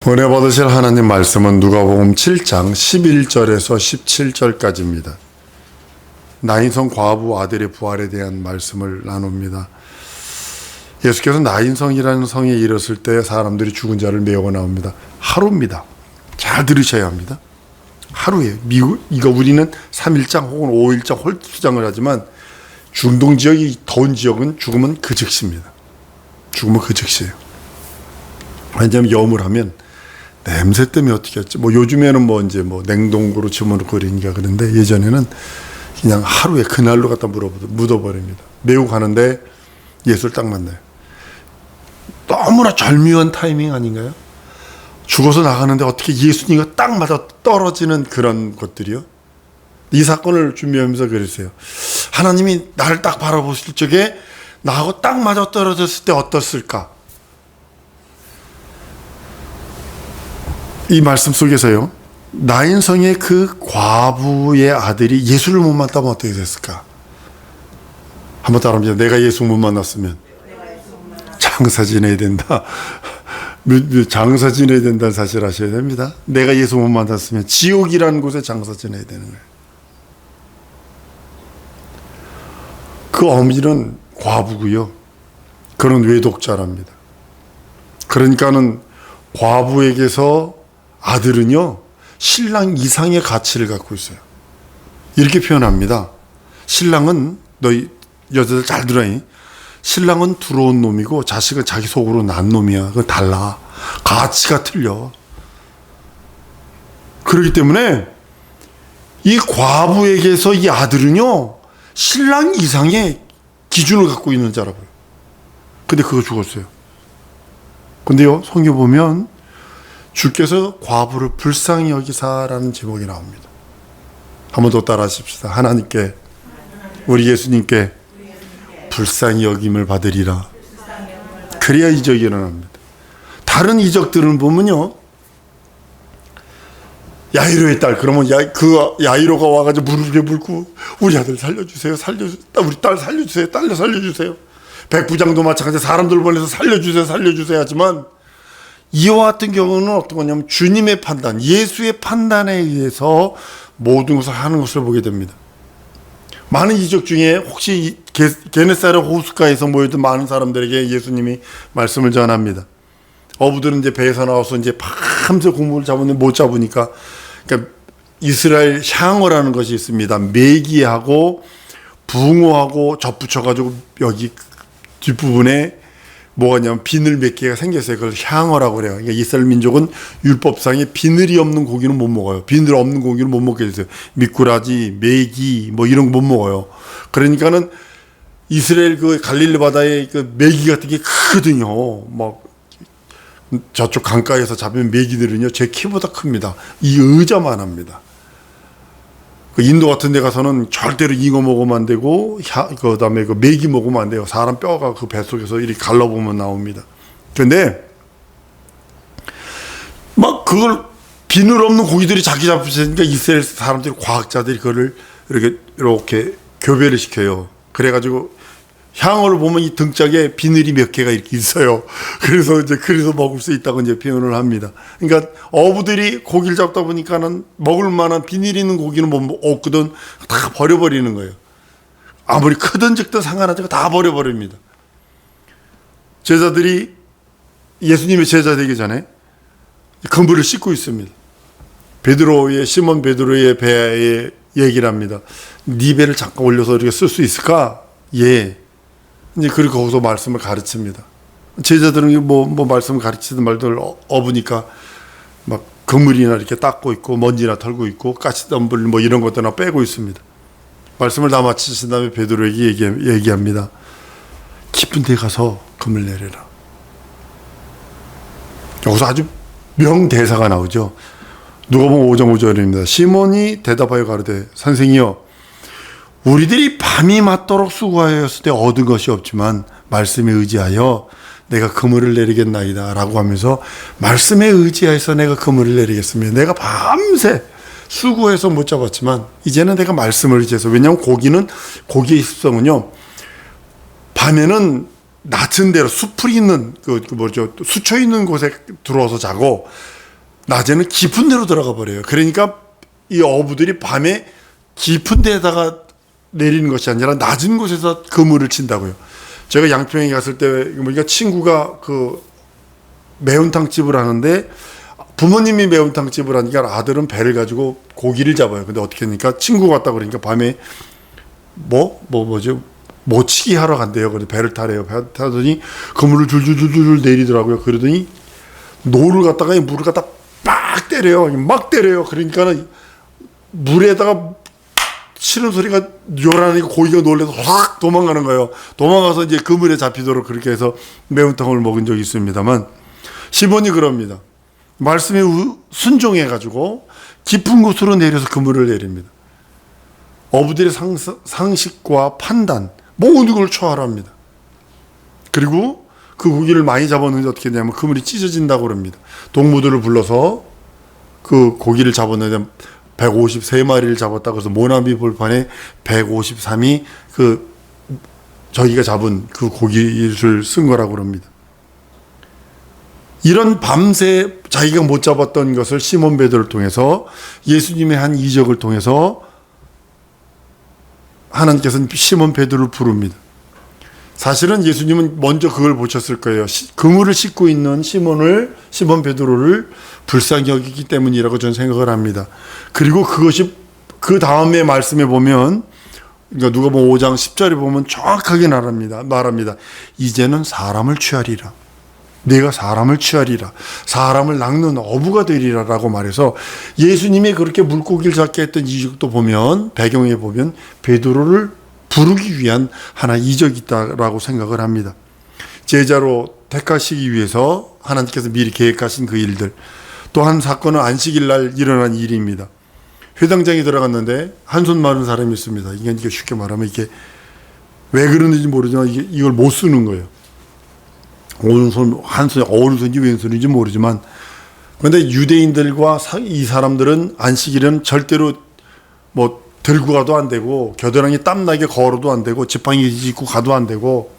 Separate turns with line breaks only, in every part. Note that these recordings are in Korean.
은혜 받으실 하나님 말씀은 누가복음 7장 11절에서 17절까지입니다. 나인성 과부 아들의 부활에 대한 말씀을 나눕니다. 예수께서 나인성이라는 성에 이르렀을 때 사람들이 죽은 자를 메우고 나옵니다. 하루입니다. 잘 들으셔야 합니다. 하루에 이거 우리는 3일장 혹은 5일장 홀수장을 하지만 중동 지역이 더운 지역은 죽으면 그 즉시입니다. 죽으면 그 즉시예요. 왜냐하면 염을 하면 냄새 때문에 어떻게 했지? 요즘에는 냉동고로 집어넣고 그러니까 그런데 예전에는 그냥 하루에 그날로 갖다 묻어버립니다. 메고 가는데 예수를 딱 만나요. 너무나 절묘한 타이밍 아닌가요? 죽어서 나가는데 어떻게 예수님과 딱 맞아 떨어지는 그런 것들이요. 이 사건을 준비하면서 그랬어요. 하나님이 나를 딱 바라보실 적에 나하고 딱 맞아 떨어졌을 때 어떻을까? 이 말씀 속에서요, 나인성의 그 과부의 아들이 예수를 못 만나면 어떻게 됐을까? 한번 따라합니다. 내가 예수 못 만났으면 장사 지내야 된다. 장사 지내야 된다는 사실 아셔야 됩니다. 내가 예수 못 만났으면 지옥이라는 곳에 장사 지내야 되는 거예요. 그 어머니는 과부고요. 그런 외독자랍니다. 그러니까는 과부에게서 아들은요, 신랑 이상의 가치를 갖고 있어요. 이렇게 표현합니다. 신랑은, 너희 여자들 잘 들어요. 신랑은 들어온 놈이고 자식은 자기 속으로 난 놈이야. 그건 달라. 가치가 틀려. 그렇기 때문에 이 과부에게서 이 아들은요, 신랑 이상의 기준을 갖고 있는 자라고요. 근데 그거 죽었어요. 근데요, 성경 보면 주께서 과부를 불쌍히 여기사라는 제목이 나옵니다. 한 번 더 따라 하십시다. 하나님께, 우리 예수님께 불쌍히 여김을 받으리라. 그래야 이적이 일어납니다. 다른 이적들은 보면요, 야이로의 딸, 그러면 그 야이로가 와가지고 무릎에 꿇고 우리 아들 살려주세요. 우리 딸 살려주세요. 딸 살려주세요. 백부장도 마찬가지, 사람들 보내서 살려주세요 하지만 이와 같은 경우는 어떤 거냐면 주님의 판단, 예수의 판단에 의해서 모든 것을 하는 것을 보게 됩니다. 많은 이적 중에 혹시 게네사렛 호숫가에서 모여든 많은 사람들에게 예수님이 말씀을 전합니다. 어부들은 이제 배에서 나와서 이제 밤새 공물을 잡았는데 못 잡으니까, 그러니까 이스라엘 향어라는 것이 있습니다. 메기하고 붕어하고 접붙여가지고 여기 뒷부분에 뭐가 냐면 비늘 몇 개가 생겼어요. 그걸 향어라고 그래요. 그러니까 이스라엘 민족은 율법상에 비늘이 없는 고기는 못 먹어요. 비늘 없는 고기는 못 먹게 됐어요. 미꾸라지, 메기 이런 거 못 먹어요. 그러니까는 이스라엘 그 갈릴리 바다에 그 메기 같은 게 크거든요. 저쪽 강가에서 잡은 메기들은요, 제 키보다 큽니다. 이 의자만 합니다. 그 인도 같은 데 가서는 절대로 잉어 먹으면 안 되고, 그 다음에 그 메기 먹으면 안 돼요. 사람 뼈가 그 뱃속에서 이렇게 갈라보면 나옵니다. 그런데, 그걸 비늘 없는 고기들이 자기 잡으니까 이스라엘 사람들이, 과학자들이 그거를 이렇게 교배를 시켜요. 그래가지고, 향어를 보면 이 등짝에 비늘이 몇 개가 이렇게 있어요. 그래서 먹을 수 있다고 이제 표현을 합니다. 그러니까 어부들이 고기를 잡다 보니까는 먹을 만한 비늘 있는 고기는 없거든. 다 버려버리는 거예요. 아무리 크든 적든 상관하지 다 버려버립니다. 제자들이 예수님의 제자 되기 전에 그물을 씻고 있습니다. 시몬 베드로의 배에 얘기를 합니다. 네 배를 잠깐 올려서 이렇게 쓸 수 있을까? 예. 이제 그리고 거기서 말씀을 가르칩니다. 제자들은 말씀을 가르치든 말든 어부니까 그물이나 이렇게 닦고 있고 먼지나 털고 있고 가시덤불 이런 것들나 빼고 있습니다. 말씀을 다 마치신 다음에 베드로에게 얘기합니다. 깊은 데 가서 그물 내려라. 여기서 아주 명대사가 나오죠. 누가복음 5장 5절입니다. 시몬이 대답하여 가로되 선생이여, 우리들이 밤이 맞도록 수고하였을 때 얻은 것이 없지만 말씀에 의지하여 내가 그물을 내리겠나이다 라고 하면서, 말씀에 의지하여서 내가 그물을 내리겠습니다. 내가 밤새 수고해서 못 잡았지만 이제는 내가 말씀을 의지해서, 왜냐하면 고기의 습성은요, 밤에는 낮은 데로 수풀이 있는 수초 있는 곳에 들어와서 자고, 낮에는 깊은 데로 들어가 버려요. 그러니까 이 어부들이 밤에 깊은 데다가 내리는 것이 아니라 낮은 곳에서 그물을 친다고요. 제가 양평에 갔을 때 보니까 친구가 그 매운탕 집을 하는데 부모님이 매운탕 집을 하니까 아들은 배를 가지고 고기를 잡아요. 근데 어떻게 하니까 친구가 왔다 그러니까 밤에 뭐죠? 모치기 하러 간대요. 그래서 배를 타래요. 배 타더니 그물을 줄줄줄줄 내리더라고요. 그러더니 노를 갖다가 물을 갖다 막 때려요. 막 때려요. 그러니까 물에다가 치는 소리가 요란하게 고기가 놀라서 확 도망가는 거예요. 도망가서 이제 그물에 잡히도록 그렇게 해서 매운탕을 먹은 적이 있습니다만 시몬이 그럽니다. 말씀에 순종해가지고 깊은 곳으로 내려서 그물을 내립니다. 어부들의 상식과 판단 모든 걸 초월합니다. 그리고 그 고기를 많이 잡았는데 어떻게 되냐면 그물이 찢어진다고 그럽니다. 동무들을 불러서 그 고기를 잡았는데 153마리를 잡았다고 해서 모나미 벌판에 153이 저희가 잡은 그 고기를 쓴 거라고 그럽니다. 이런 밤새 자기가 못 잡았던 것을 시몬 베드로를 통해서 예수님의 한 이적을 통해서 하나님께서는 시몬 베드로를 부릅니다. 사실은 예수님은 먼저 그걸 보셨을 거예요. 그물을 씻고 있는 시몬 베드로를 불쌍히 여기기 때문이라고 저는 생각을 합니다. 그리고 그것이 그 다음에 말씀에 보면 그러니까 누가복음 5장 10절에 보면 정확하게 말합니다. 이제는 사람을 취하리라. 내가 사람을 취하리라. 사람을 낚는 어부가 되리라 라고 말해서 예수님이 그렇게 물고기를 잡게 했던 이적도 보면 배경에 보면 베드로를 부르기 위한 하나의 이적이 있다라고 생각을 합니다. 제자로 택하시기 위해서 하나님께서 미리 계획하신 그 일들. 또 한 사건은 안식일 날 일어난 일입니다. 회당장에 들어갔는데 한 손 마른 사람이 있습니다. 이게 쉽게 말하면 이게 왜 그러는지 모르지만 이걸 못 쓰는 거예요. 오른손, 한 손이 오른손인지 왼손인지 모르지만 그런데 유대인들과 이 사람들은 안식일은 절대로 들고 가도 안 되고 겨드랑이 땀나게 걸어도 안 되고 지팡이 짚고 가도 안 되고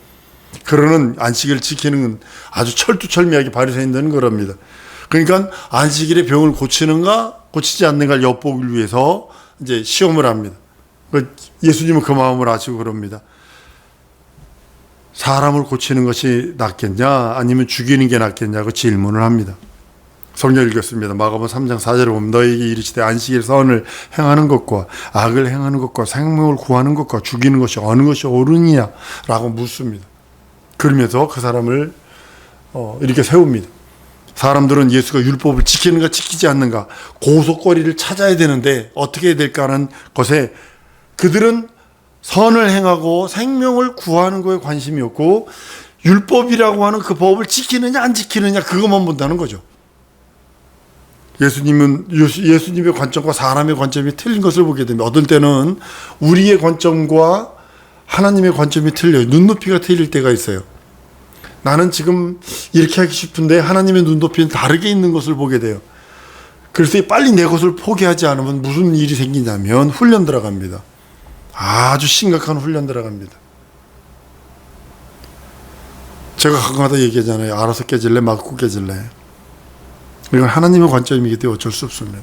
그러는 안식일을 지키는 아주 철두철미하게 바리새인들은 그럽니다. 그러니까 안식일에 병을 고치는가 고치지 않는가를 엿보기 위해서 이제 시험을 합니다. 예수님은 그 마음을 아시고 그럽니다. 사람을 고치는 것이 낫겠냐 아니면 죽이는 게 낫겠냐고 질문을 합니다. 성경 읽겠습니다. 마가복음 3장 4절에 보면 너에게 이르시되 안식일 선을 행하는 것과 악을 행하는 것과 생명을 구하는 것과 죽이는 것이 어느 것이 옳으냐 라고 묻습니다. 그러면서 그 사람을 이렇게 세웁니다. 사람들은 예수가 율법을 지키는가 지키지 않는가 고속거리를 찾아야 되는데 어떻게 해야 될까 하는 것에 그들은 선을 행하고 생명을 구하는 거에 관심이 없고 율법이라고 하는 그 법을 지키느냐 안 지키느냐 그것만 본다는 거죠. 예수님의 관점과 사람의 관점이 틀린 것을 보게 됩니다. 어떤 때는 우리의 관점과 하나님의 관점이 틀려요. 눈높이가 틀릴 때가 있어요. 나는 지금 이렇게 하기 싶은데 하나님의 눈높이는 다르게 있는 것을 보게 돼요. 그래서 빨리 내 것을 포기하지 않으면 무슨 일이 생기냐면 훈련 들어갑니다. 아주 심각한 훈련 들어갑니다. 제가 가끔가다 얘기하잖아요. 알아서 깨질래 맞고 깨질래. 이건 하나님의 관점이기 때문에 어쩔 수 없습니다.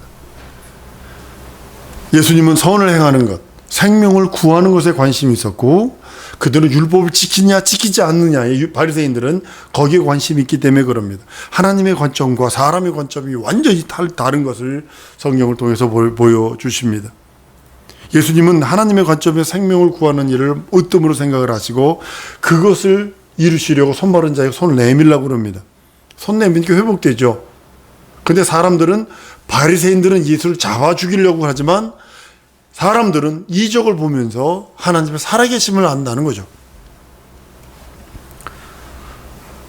예수님은 선을 행하는 것, 생명을 구하는 것에 관심이 있었고 그들은 율법을 지키냐 지키지 않느냐 바리새인들은 거기에 관심이 있기 때문에 그럽니다. 하나님의 관점과 사람의 관점이 완전히 다른 것을 성경을 통해서 보여주십니다. 예수님은 하나님의 관점에서 생명을 구하는 일을 으뜸으로 생각을 하시고 그것을 이루시려고 손 마른 자에게 손을 내밀라고 그럽니다. 손 내미니까 회복되죠. 근데 사람들은 바리새인들은 예수를 잡아 죽이려고 하지만 사람들은 이적을 보면서 하나님의 살아계심을 안다는 거죠.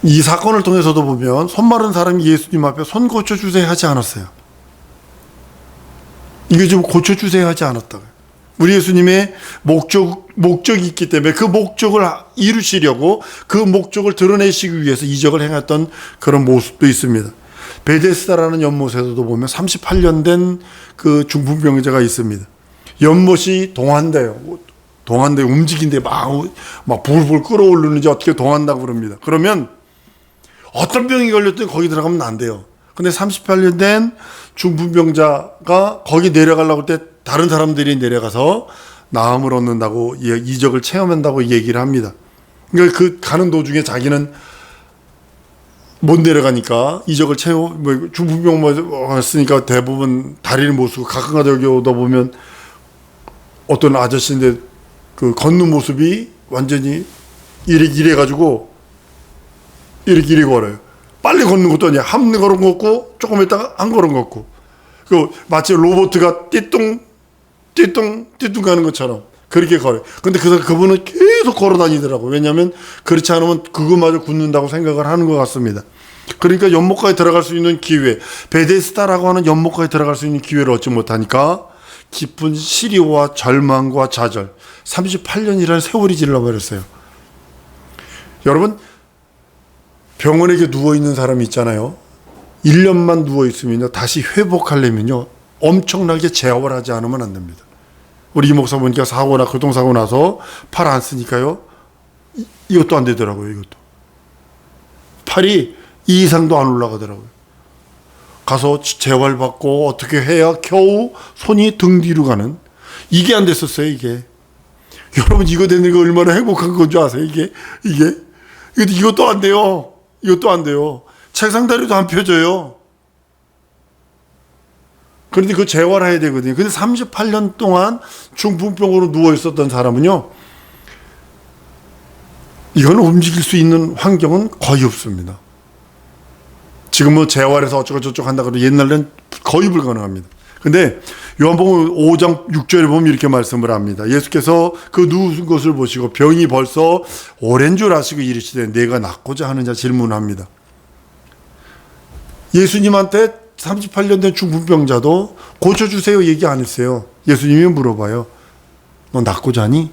이 사건을 통해서도 보면 손 마른 사람이 예수님 앞에 손 고쳐주세요 하지 않았어요. 이게 좀 고쳐주세요 하지 않았다고요. 우리 예수님의 목적이 있기 때문에 그 목적을 이루시려고 그 목적을 드러내시기 위해서 이적을 행했던 그런 모습도 있습니다. 베데스다라는 연못에서도 보면 38년 된 그 중풍병자가 있습니다. 연못이 동한대요. 움직인데 막 불불 끓어오르는지 어떻게 동한다고 그럽니다. 그러면 어떤 병이 걸렸더니 거기 들어가면 안 돼요. 근데 38년 된 중풍병자가 거기 내려가려고 할 때 다른 사람들이 내려가서 나음을 얻는다고, 이적을 체험한다고 얘기를 합니다. 그러니까 그 가는 도중에 자기는 못 내려가니까 이적을 체험, 중풍병 왔으니까 대부분 다리를 못 쓰고 가끔 가다 여기 오다 보면 어떤 아저씨인데 그 걷는 모습이 완전히 이래가지고 이래 걸어요. 빨리 걷는 것도 아니야. 한 걸음 걷고 조금 있다가 한 걸음 걷고. 그 마치 로봇가 띠뚱 가는 것처럼 그렇게 걸어요. 근데 그분은 계속 걸어 다니더라고요. 왜냐하면 그렇지 않으면 그것마저 굳는다고 생각을 하는 것 같습니다. 그러니까 연못가에 들어갈 수 있는 기회, 베데스다라고 하는 연못가에 들어갈 수 있는 기회를 얻지 못하니까 깊은 시리와 절망과 좌절, 38년이라는 세월이 질러버렸어요. 여러분, 병원에 누워있는 사람이 있잖아요. 1년만 누워있으면요, 다시 회복하려면요, 엄청나게 제어를 하지 않으면 안 됩니다. 우리 이 목사 보니까 교통사고 나서 팔 안 쓰니까요, 이것도 안 되더라고요. 이것도 팔이 이 이상도 안 올라가더라고요. 가서 재활받고 어떻게 해야 겨우 손이 등 뒤로 가는, 이게 안 됐었어요. 이게 여러분, 이거 되는 거 얼마나 행복한 건 줄 아세요? 이것도 안 돼요. 이것도 안 돼요. 책상 다리도 안 펴져요. 그런데 그거 재활해야 되거든요. 근데 38년 동안 중풍병으로 누워 있었던 사람은요, 이거는 움직일 수 있는 환경은 거의 없습니다. 지금 뭐 재활해서 어쩌고저쩌고 한다 그러도 옛날엔 거의 불가능합니다. 근데 요한복음 5장 6절에 보면 이렇게 말씀을 합니다. 예수께서 그 누운 것을 보시고 병이 벌써 오랜 줄 아시고 이르시되 내가 낫고자 하느냐 질문합니다. 예수님한테 38년 된 중풍병자도 고쳐주세요 얘기 안 했어요. 예수님이 물어봐요. 너 낫고자 하니?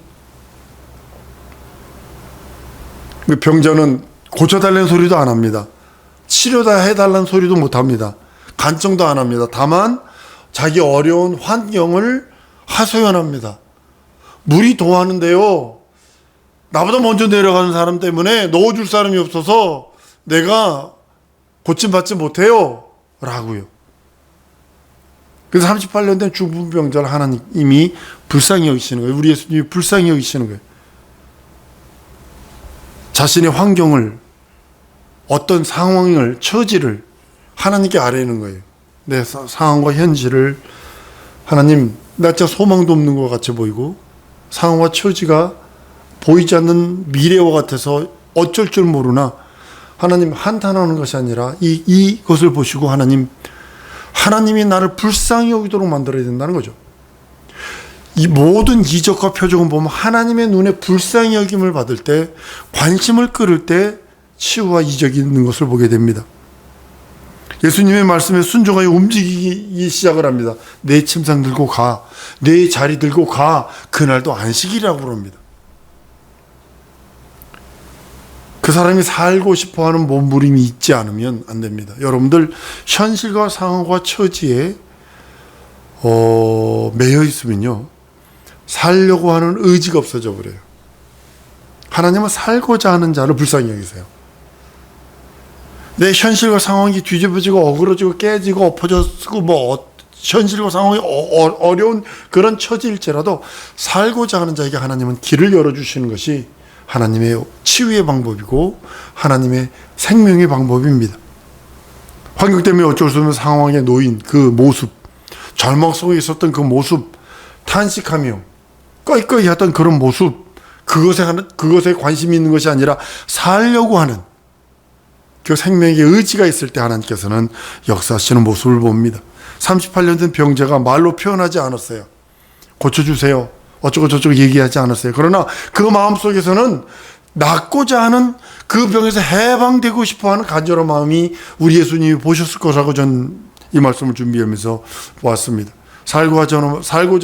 병자는 고쳐달라는 소리도 안 합니다. 치료다 해달라는 소리도 못 합니다. 간청도 안 합니다. 다만 자기 어려운 환경을 하소연합니다. 물이 도하는데요, 나보다 먼저 내려가는 사람 때문에 넣어줄 사람이 없어서 내가 고침받지 못해요 라고요. 그래서 38년 된 중풍병자를 하나님이 불쌍히 여기시는 거예요. 우리 예수님이 불쌍히 여기시는 거예요. 자신의 환경을, 어떤 상황을, 처지를 하나님께 아뢰는 거예요. 내 상황과 현실을, 하나님, 나 진짜 소망도 없는 것 같이 보이고 상황과 처지가 보이지 않는 미래와 같아서 어쩔 줄 모르나, 하나님 한탄하는 것이 아니라 이것을 보시고 하나님이 나를 불쌍히 여기도록 만들어야 된다는 거죠. 이 모든 이적과 표적은 보면 하나님의 눈에 불쌍히 여김을 받을 때, 관심을 끌을 때 치유와 이적이 있는 것을 보게 됩니다. 예수님의 말씀에 순종하여 움직이기 시작을 합니다. 내 침상 들고 가, 내 자리 들고 가. 그날도 안식이라고 그럽니다. 그 사람이 살고 싶어하는 몸부림이 있지 않으면 안 됩니다. 여러분들, 현실과 상황과 처지에 매여 있으면요, 살려고 하는 의지가 없어져 버려요. 하나님은 살고자 하는 자를 불쌍히 여기세요. 내 현실과 상황이 뒤집어지고 어그러지고 깨지고 엎어졌고 현실과 상황이 어려운 그런 처지일지라도 살고자 하는 자에게 하나님은 길을 열어주시는 것이 하나님의 치유의 방법이고 하나님의 생명의 방법입니다. 환경 때문에 어쩔 수 없는 상황에 놓인 그 모습, 절망 속에 있었던 그 모습, 탄식하며 꺼이꺼이 했던 그런 모습, 그것에 관심이 있는 것이 아니라 살려고 하는 그 생명의 의지가 있을 때 하나님께서는 역사하시는 모습을 봅니다. 38년 된 병자가 말로 표현하지 않았어요. 고쳐주세요, 어쩌고 저쩌고 얘기하지 않았어요. 그러나 그 마음속에서는 낫고자 하는, 그 병에서 해방되고 싶어하는 간절한 마음이 우리 예수님이 보셨을 거라고 전 이 말씀을 준비하면서 보았습니다. 살고자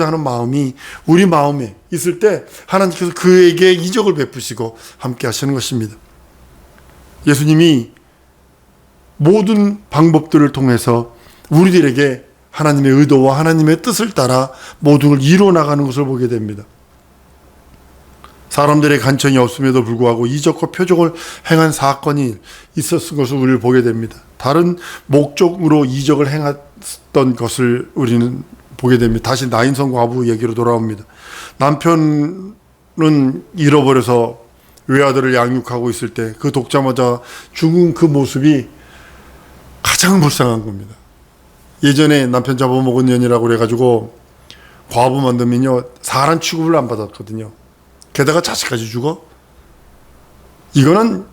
하는 마음이 우리 마음에 있을 때 하나님께서 그에게 이적을 베푸시고 함께 하시는 것입니다. 예수님이 모든 방법들을 통해서 우리들에게 하나님의 의도와 하나님의 뜻을 따라 모든 걸 이루어 나가는 것을 보게 됩니다. 사람들의 간청이 없음에도 불구하고 이적과 표적을 행한 사건이 있었을 것을 우리를 보게 됩니다. 다른 목적으로 이적을 행했던 것을 우리는 보게 됩니다. 다시 나인성 과부 얘기로 돌아옵니다. 남편은 잃어버려서 외아들을 양육하고 있을 때 그 독자마자 죽은 그 모습이 가장 불쌍한 겁니다. 예전에 남편 잡아먹은 년이라고 그래가지고 과부 만들면요 사람 취급을 안 받았거든요. 게다가 자식까지 죽어? 이거는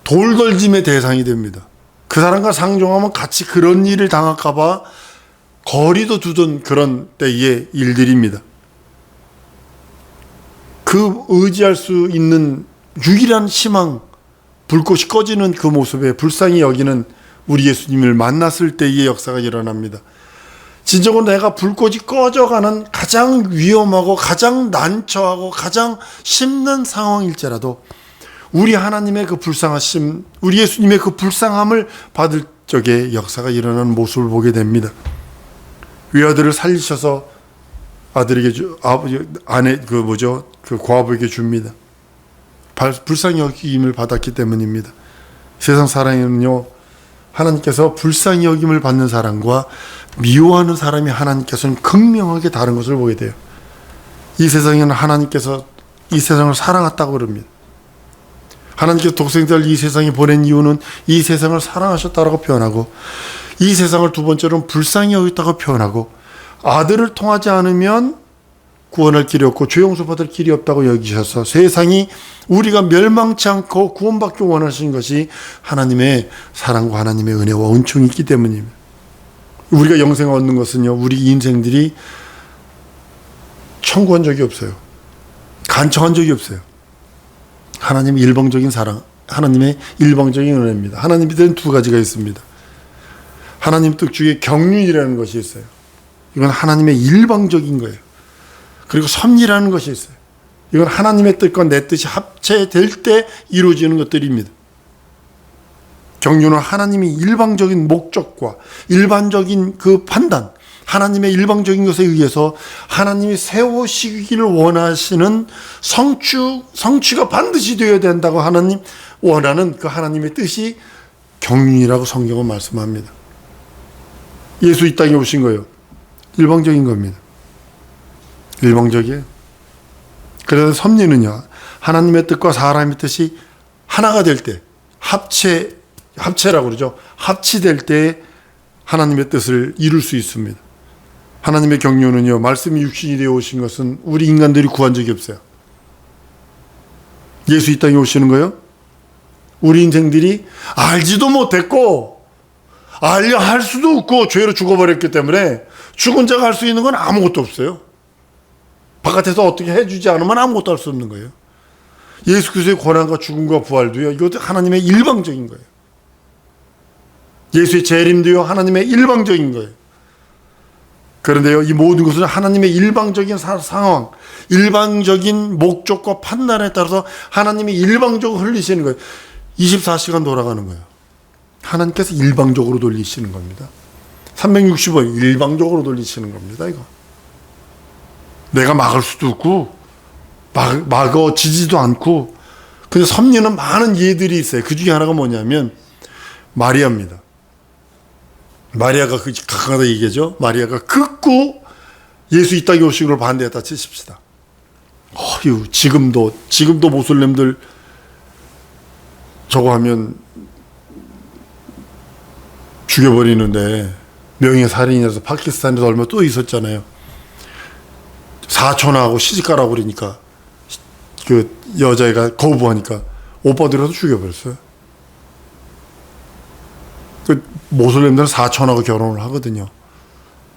돌덜짐의 대상이 됩니다. 그 사람과 상종하면 같이 그런 일을 당할까봐 거리도 두던 그런 때의 일들입니다. 그 의지할 수 있는 유일한 희망, 불꽃이 꺼지는 그 모습에 불쌍히 여기는 우리 예수님을 만났을 때의 역사가 일어납니다. 진정으로 내가 불꽃이 꺼져가는 가장 위험하고 가장 난처하고 가장 힘든 상황일지라도 우리 하나님의 그 불쌍하심, 우리 예수님의 그 불쌍함을 받을 적에 역사가 일어나는 모습을 보게 됩니다. 외아들을 살리셔서 아들에게 아내 그 과부에게 줍니다. 불쌍히 여김을 받았기 때문입니다. 세상 사랑은요 하나님께서 불쌍히 여김을 받는 사람과 미워하는 사람이 하나님께서는 극명하게 다른 것을 보게 돼요. 이 세상에는 하나님께서 이 세상을 사랑했다고 그럽니다. 하나님께서 독생자를 이 세상에 보낸 이유는 이 세상을 사랑하셨다고 표현하고 이 세상을 두 번째로는 불쌍히 여겼다고 표현하고 아들을 통하지 않으면 구원할 길이 없고 죄 용서 받을 길이 없다고 여기셔서 세상이 우리가 멸망치 않고 구원받기 원하시는 것이 하나님의 사랑과 하나님의 은혜와 은총이 있기 때문입니다. 우리가 영생을 얻는 것은요 우리 인생들이 청구한 적이 없어요. 간청한 적이 없어요. 하나님의 일방적인 사랑, 하나님의 일방적인 은혜입니다. 하나님에 대한 두 가지가 있습니다. 하나님 뜻 중에 경륜이라는 것이 있어요. 이건 하나님의 일방적인 거예요. 그리고 섭리라는 것이 있어요. 이건 하나님의 뜻과 내 뜻이 합체될 때 이루어지는 것들입니다. 경륜은 하나님이 일방적인 목적과 일반적인 그 판단, 하나님의 일방적인 것에 의해서 하나님이 세우시기를 원하시는 성취가 반드시 되어야 된다고 하나님 원하는 그 하나님의 뜻이 경륜이라고 성경은 말씀합니다. 예수 이 땅에 오신 거예요. 일방적인 겁니다. 일방적이에요. 그래서 섭리는요, 하나님의 뜻과 사람의 뜻이 하나가 될 때, 합체라고 그러죠. 합치될 때 하나님의 뜻을 이룰 수 있습니다. 하나님의 경륜은요, 말씀이 육신이 되어 오신 것은 우리 인간들이 구한 적이 없어요. 예수 이 땅에 오시는 거예요. 우리 인생들이 알지도 못했고, 알려 할 수도 없고, 죄로 죽어버렸기 때문에 죽은 자가 할 수 있는 건 아무것도 없어요. 바깥에서 어떻게 해주지 않으면 아무것도 할 수 없는 거예요. 예수 그리스도의 고난과 죽음과 부활도요, 이것도 하나님의 일방적인 거예요. 예수의 재림도요, 하나님의 일방적인 거예요. 그런데요, 이 모든 것은 하나님의 일방적인 상황, 일방적인 목적과 판단에 따라서 하나님이 일방적으로 흘리시는 거예요. 24시간 돌아가는 거예요. 하나님께서 일방적으로 돌리시는 겁니다. 365일 일방적으로 돌리시는 겁니다, 이거. 내가 막을 수도 없고, 막어지지도 않고, 근데 섭리는 많은 예들이 있어요. 그 중에 하나가 뭐냐면, 마리아입니다. 마리아가 각각다 얘기하죠. 마리아가 극구 예수 이 땅에 오신 걸 반대했다 치십시다. 지금도 모슬렘들 저거 하면 죽여버리는데, 명예살인이라서 파키스탄에서 얼마 또 있었잖아요. 사촌하고 시집가라고 그러니까 그 여자애가 거부하니까 오빠들이 와서 죽여버렸어요. 그 모슬렘들은 사촌하고 결혼을 하거든요.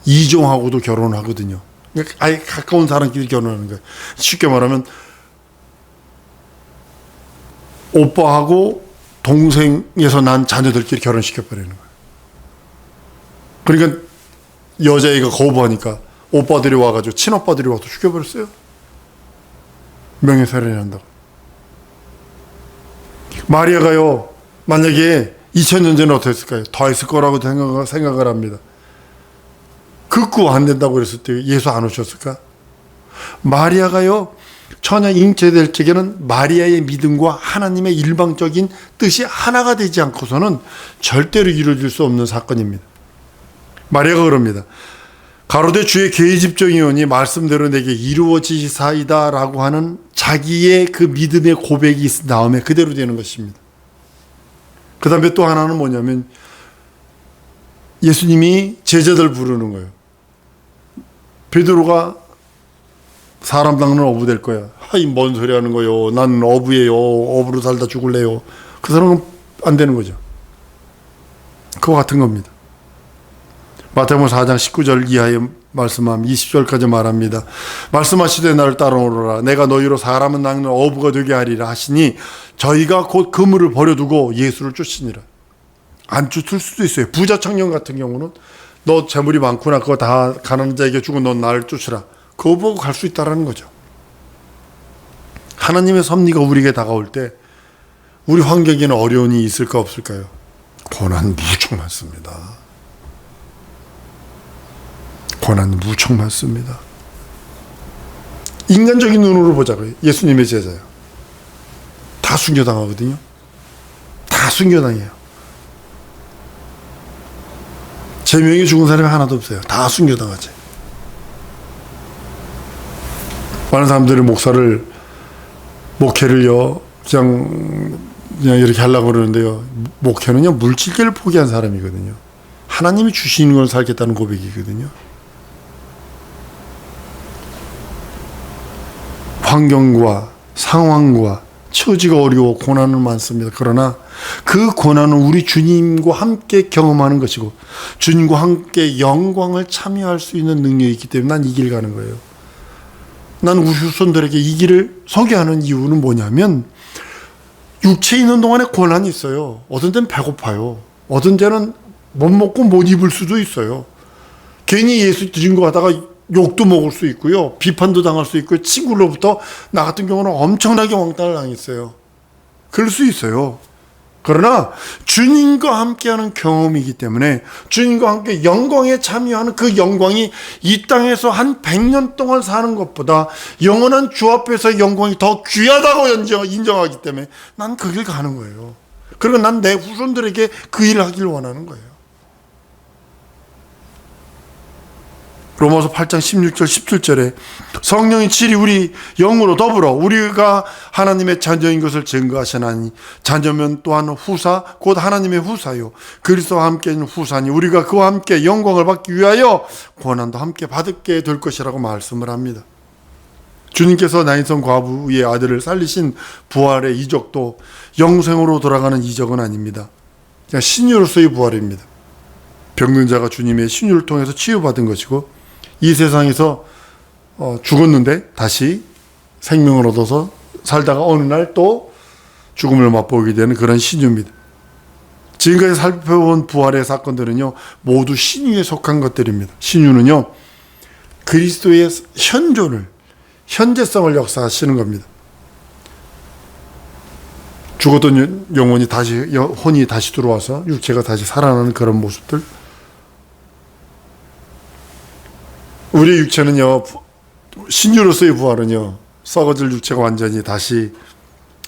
이종하고도 결혼을 하거든요. 그러니까 아예 가까운 사람끼리 결혼하는 거예요. 쉽게 말하면 오빠하고 동생에서 난 자녀들끼리 결혼시켜버리는 거예요. 그러니까 여자애가 거부하니까 오빠들이 와가지고 친오빠들이 와서 죽여버렸어요. 명예살인을 한다고. 마리아가요, 만약에 2000년 전에 어떻게 했을까요? 더 했을 거라고 생각을 합니다. 극구 안 된다고 그랬을 때 예수 안 오셨을까? 마리아가요, 처녀 잉태될 적에는 마리아의 믿음과 하나님의 일방적인 뜻이 하나가 되지 않고서는 절대로 이루어질 수 없는 사건입니다. 마리아가 그럽니다. 가로되 주의 계집종이오니 말씀대로 내게 이루어지사이다 라고 하는 자기의 그 믿음의 고백이 나오면 그대로 되는 것입니다. 그 다음에 또 하나는 뭐냐면 예수님이 제자들 부르는 거예요. 베드로가 사람 닦는 어부 될 거야. 하이 뭔 소리 하는 거요. 난 어부예요. 어부로 살다 죽을래요. 그 사람은 안 되는 거죠. 그거 같은 겁니다. 마태복음 4장 19절 이하의 말씀함 20절까지 말합니다. 말씀하시되 나를 따라오라. 내가 너희로 사람은 낚는 어부가 되게 하리라 하시니 저희가 곧 그물을 버려두고 예수를 쫓으니라. 안 쫓을 수도 있어요. 부자 청년 같은 경우는 너 재물이 많구나. 그거 다 가난한 자에게 주고 넌 나를 쫓으라. 그거 보고 갈 수 있다는 거죠. 하나님의 섭리가 우리에게 다가올 때 우리 환경에는 어려움이 있을까 없을까요? 고난 무척 많습니다. 고난 무척 많습니다. 인간적인 눈으로 보자고요. 예수님의 제자예요. 다 순교당하거든요. 다 순교당해요. 제 명에 죽은 사람이 하나도 없어요. 다 순교당하지. 많은 사람들이 목회를요, 그냥 이렇게 하려고 그러는데요. 목회는요, 물질계를 포기한 사람이거든요. 하나님이 주시는 걸 살겠다는 고백이거든요. 환경과 상황과 처지가 어려워 고난은 많습니다. 그러나 그 고난은 우리 주님과 함께 경험하는 것이고 주님과 함께 영광을 참여할 수 있는 능력이 있기 때문에 난 이 길 가는 거예요. 난 우리 후손들에게 이 길을 소개하는 이유는 뭐냐면 육체에 있는 동안에 고난이 있어요. 어떤 때는 배고파요. 어떤 때는 못 먹고 못 입을 수도 있어요. 괜히 예수 드린 거 하다가 욕도 먹을 수 있고요. 비판도 당할 수 있고요. 친구로부터 나 같은 경우는 엄청나게 왕따를 당했어요. 그럴 수 있어요. 그러나 주님과 함께하는 경험이기 때문에 주님과 함께 영광에 참여하는 그 영광이 이 땅에서 한 100년 동안 사는 것보다 영원한 주 앞에서 영광이 더 귀하다고 인정하기 때문에 난 그 길 가는 거예요. 그리고 난 내 후손들에게 그 일을 하길 원하는 거예요. 로마서 8장 16절 17절에 성령이 칠이 우리 영으로 더불어 우리가 하나님의 자녀인 것을 증거하시나니 자녀면 또한 후사 곧 하나님의 후사요 그리스도와 함께 있는 후사니 우리가 그와 함께 영광을 받기 위하여 고난도 함께 받게 될 것이라고 말씀을 합니다. 주님께서 나인성 과부의 아들을 살리신 부활의 이적도 영생으로 돌아가는 이적은 아닙니다. 그냥 신유로서의 부활입니다. 병든 자가 주님의 신유를 통해서 치유받은 것이고 이 세상에서 죽었는데 다시 생명을 얻어서 살다가 어느 날 또 죽음을 맛보게 되는 그런 신유입니다. 지금까지 살펴본 부활의 사건들은요 모두 신유에 속한 것들입니다. 신유는요 그리스도의 현재성을 역사하시는 겁니다. 죽었던 영혼이 혼이 다시 들어와서 육체가 다시 살아나는 그런 모습들. 우리 육체는요, 신유로서의 부활은요, 썩어질 육체가 완전히 다시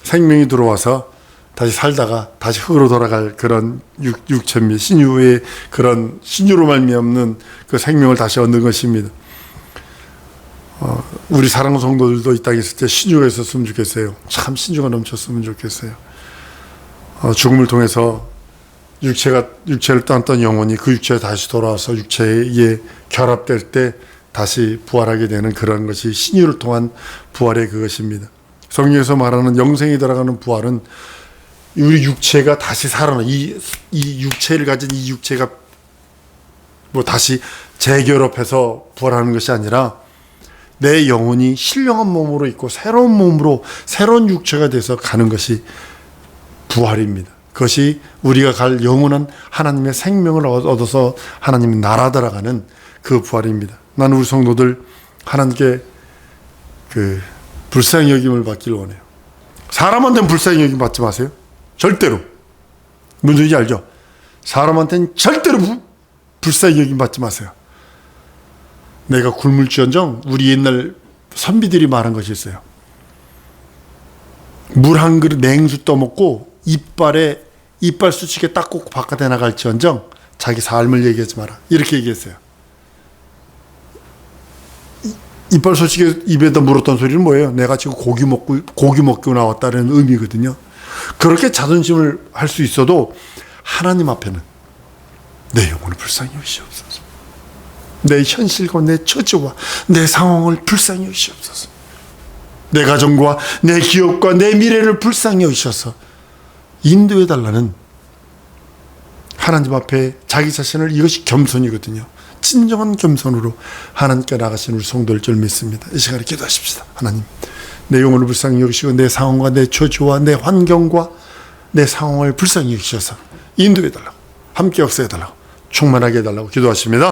생명이 들어와서 다시 살다가 다시 흙으로 돌아갈 그런 육체입니다. 신유의 그런 신유로 말미암는 그 생명을 다시 얻는 것입니다. 우리 사랑하는 성도들도 이 땅에 있을 때 신유가 있었으면 좋겠어요. 참 신유가 넘쳤으면 좋겠어요. 죽음을 통해서 육체를 떠났던 영혼이 그 육체에 다시 돌아와서 육체에 결합될 때 다시 부활하게 되는 그런 것이 신유를 통한 부활의 그것입니다. 성경에서 말하는 영생에 들어가는 부활은 우리 육체가 다시 살아나 이 육체를 가진 이 육체가 뭐 다시 재결합해서 부활하는 것이 아니라 내 영혼이 신령한 몸으로 있고 새로운 몸으로 새로운 육체가 돼서 가는 것이 부활입니다. 그것이 우리가 갈 영원한 하나님의 생명을 얻어서 하나님의 나라 들어가는 그 부활입니다. 나는 우리 성도들 하나님께 그 불쌍히 여김을 받기를 원해요. 사람한테는 불쌍히 여김 받지 마세요. 절대로. 무슨 소리인지 알죠? 사람한테는 절대로 불쌍히 여김 받지 마세요. 내가 굶을지언정 우리 옛날 선비들이 말한 것이 있어요. 물 한 그릇 냉수 떠먹고 이빨 수치게 딱 꽂고 바깥에 나갈지언정 자기 삶을 얘기하지 마라. 이렇게 얘기했어요. 이빨 수치게 입에다 물었던 소리는 뭐예요? 내가 지금 고기 먹고 나왔다는 의미거든요. 그렇게 자존심을 할 수 있어도 하나님 앞에는 내 영혼을 불쌍히 여기시옵소서. 내 현실과 내 처지와 내 상황을 불쌍히 여기시옵소서. 내 가정과 내 기업과 내 미래를 불쌍히 여기셔서 인도해 달라는 하나님 앞에 자기 자신을, 이것이 겸손이거든요. 진정한 겸손으로 하나님께 나가시는 우리 성도일 줄 믿습니다. 이 시간에 기도하십시다. 하나님, 내 영혼을 불쌍히 여기시고 내 상황과 내 처지와 내 환경과 내 상황을 불쌍히 여기셔서 인도해 달라고, 함께 역사해 달라고, 충만하게 해달라고 기도하십니다.